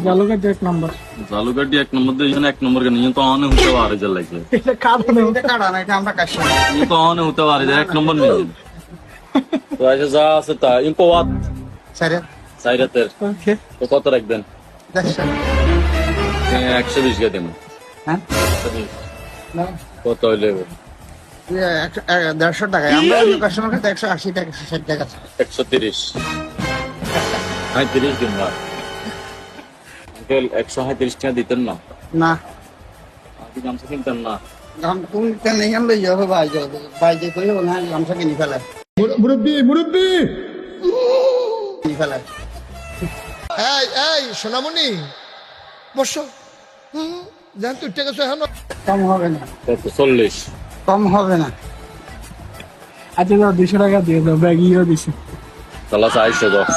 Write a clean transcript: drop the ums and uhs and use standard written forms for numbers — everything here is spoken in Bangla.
জালুকাটি 1 নম্বর। জালুকাটি 1 নম্বর দিয়ে এক নম্বর কেন তো অনে হতে পারে যে লাগে এটা কারণে এটা কাটা না, এটা আমরা কাশি। তো অনে হতে পারে যে 1 নম্বর নিয়ে তো আজ যা আছে তা ইনকো ওয়াত স্যার সাইরাতের ওকে তো কত রাখবেন? দেখছেন 120 কে দেন। হ্যাঁ 120 কত হইলে 150 টাকা, আমরা অন্য কাস্টমার কাছে 180 টাকা 160 টাকা। 130 35 দিন না আঙ্কেল 135 টাকা দিতেন না? না আপনি গামছা কিনতেন না? তুমি কেন এখান লই যাও ভাই যে কইও না গামছা কিনি ফেলায় মুরব্বি কিনি ফেলায়। এই এই সোনামণি বসো জান তুই টাকা সহ এখন কম হবে না, কত 40? কম হবে না। আচ্ছা দাও 200 টাকা দিয়ে দাও, ব্যাগিও দিছি। তাহলে 410